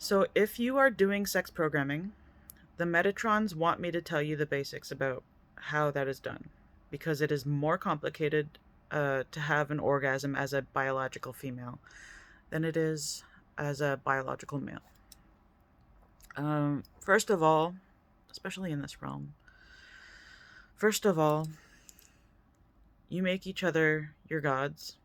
So if you are doing sex programming, the Metatrons want me to tell you the basics about how that is done, because it is more complicated to have an orgasm as a biological female than it is as a biological male. First of all, especially in this realm, first of all, you make each other your gods,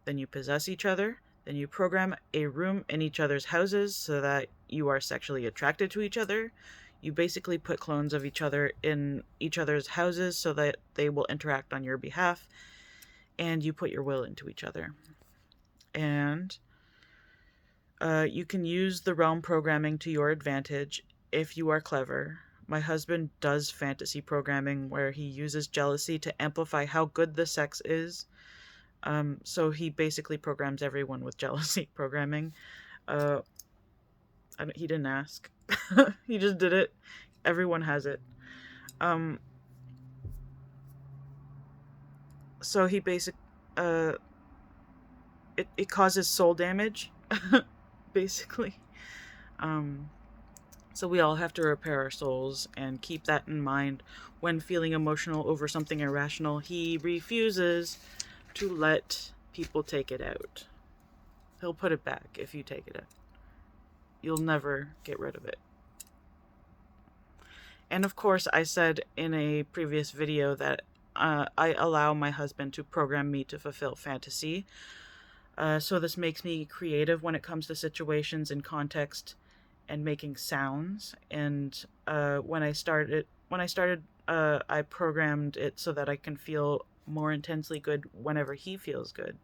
then you possess each other, then you program a room in each other's houses so that you are sexually attracted to each other. You basically put clones of each other in each other's houses so that they will interact on your behalf, and you put your will into each other. And you can use the realm programming to your advantage if you are clever. My husband does fantasy programming where he uses jealousy to amplify how good the sex is. So he basically programs everyone with jealousy programming. Uh, he didn't ask. He just did it. Everyone has it. Um, so he uh, it causes soul damage, basically. Um, so we all have to repair our souls and keep that in mind when feeling emotional over something irrational. He refuses to let people take it out. He'll put it back if you take it out. You'll never get rid of it. And of course, I said in a previous video that I allow my husband to program me to fulfill fantasy. So this makes me creative when it comes to situations and context and making sounds. And when I started, I programmed it so that I can feel more intensely good whenever he feels good.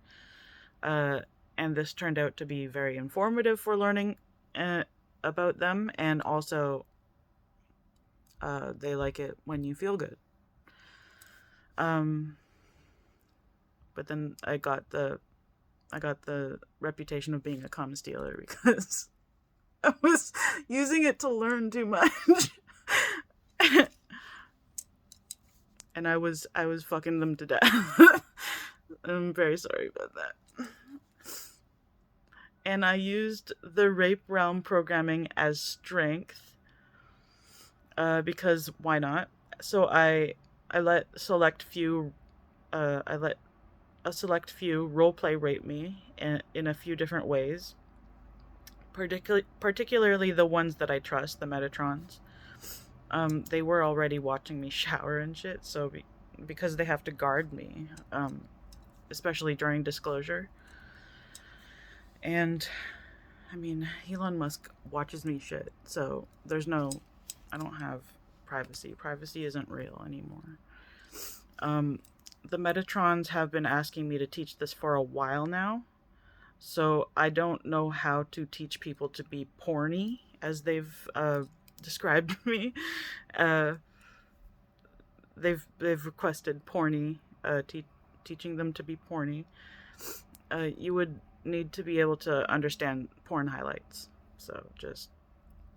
And this turned out to be very informative for learning about them, and also they like it when you feel good. But then I got the reputation of being a cum stealer because I was using it to learn too much. And I was fucking them to death. I'm very sorry about that. And I used the rape realm programming as strength, because why not? So I let I let a select few roleplay rape me in a few different ways. Particularly the ones that I trust, the Metatrons. They were already watching me shower and shit, so because they have to guard me, especially during disclosure. And I mean, Elon Musk watches me shit, so I don't have privacy. Privacy isn't real anymore. The Metatrons have been asking me to teach this for a while now, so I don't know how to teach people to be porny, as they've described me. Uh, they've requested porny, teaching them to be porny. You would need to be able to understand porn highlights. So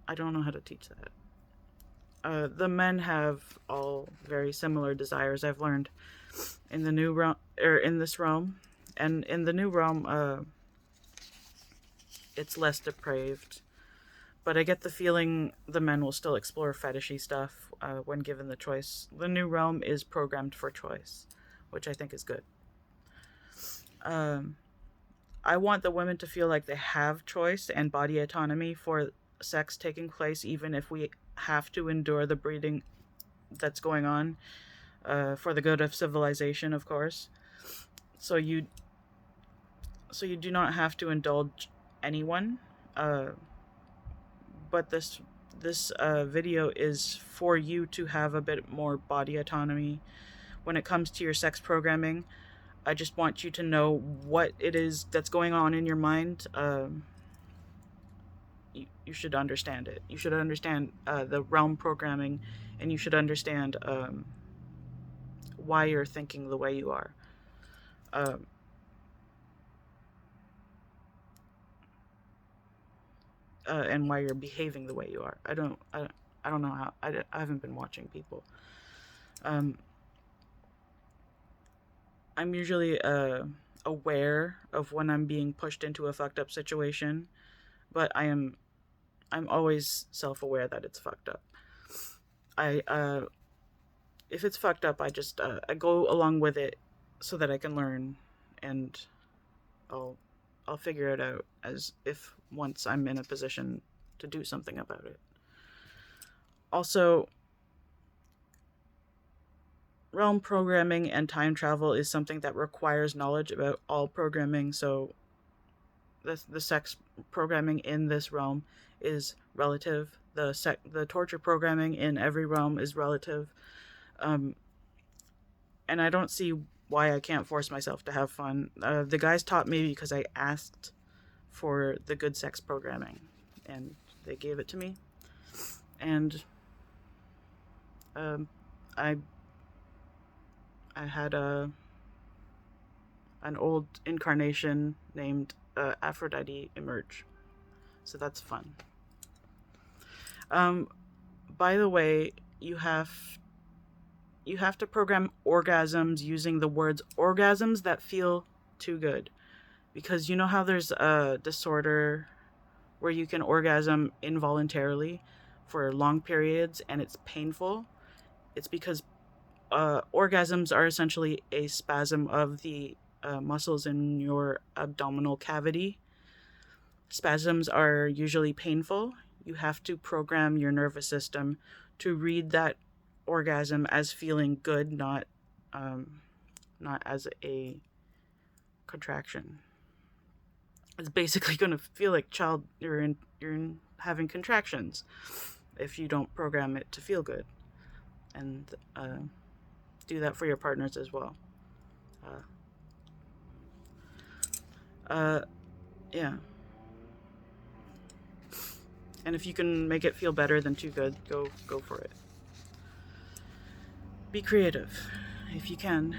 I don't know how to teach that. The men have all very similar desires, I've learned, in the new realm, or in this realm, and in the new realm, it's less depraved. But I get the feeling the men will still explore fetishy stuff when given the choice. The new realm is programmed for choice, which I think is good. I want the women to feel like they have choice and body autonomy for sex taking place, even if we have to endure the breeding that's going on, for the good of civilization, of course. So you do not have to indulge anyone. But this video is for you to have a bit more body autonomy when it comes to your sex programming. I just want you to know what it is that's going on in your mind. You should understand it. You should understand the realm programming, and you should understand why you're thinking the way you are. And why you're behaving the way you are. I don't know how. I haven't been watching people. I'm usually aware of when I'm being pushed into a fucked up situation, but I am I'm always self-aware that it's fucked up. If it's fucked up, I go along with it so that I can learn, and I'll I'll figure it out as if once I'm in a position to do something about it. Also, realm programming and time travel is something that requires knowledge about all programming, so the sex programming in this realm is relative. The torture programming in every realm is relative. Um, and I don't see why I can't force myself to have fun. The guys taught me because I asked for the good sex programming, and they gave it to me. And I I had an old incarnation named Aphrodite emerge, so that's fun. By the way, you have to program orgasms using the words orgasms that feel too good, because you know how there's a disorder where you can orgasm involuntarily for long periods and it's painful. It's because orgasms are essentially a spasm of the muscles in your abdominal cavity. Spasms are usually painful. You have to program your nervous system to read that orgasm as feeling good, not as a contraction. It's basically going to feel like you're having contractions if you don't program it to feel good, and do that for your partners as well. Uh, yeah. And if you can make it feel better than too good, go for it. Be creative, if you can.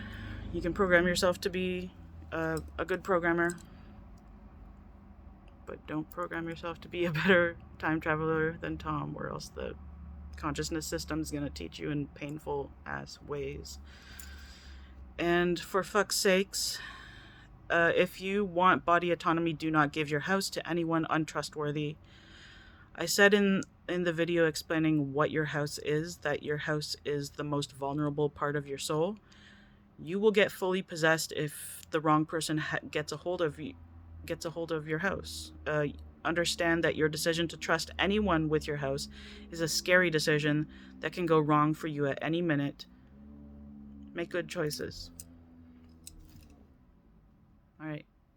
You can program yourself to be a good programmer, but don't program yourself to be a better time traveler than Tom, or else the consciousness system is going to teach you in painful ass ways. And for fuck's sakes, if you want body autonomy, do not give your house to anyone untrustworthy. I said in the video explaining what your house is, that your house is the most vulnerable part of your soul. You will get fully possessed if the wrong person gets a hold of your house. Understand that your decision to trust anyone with your house is a scary decision that can go wrong for you at any minute. Make good choices. All right.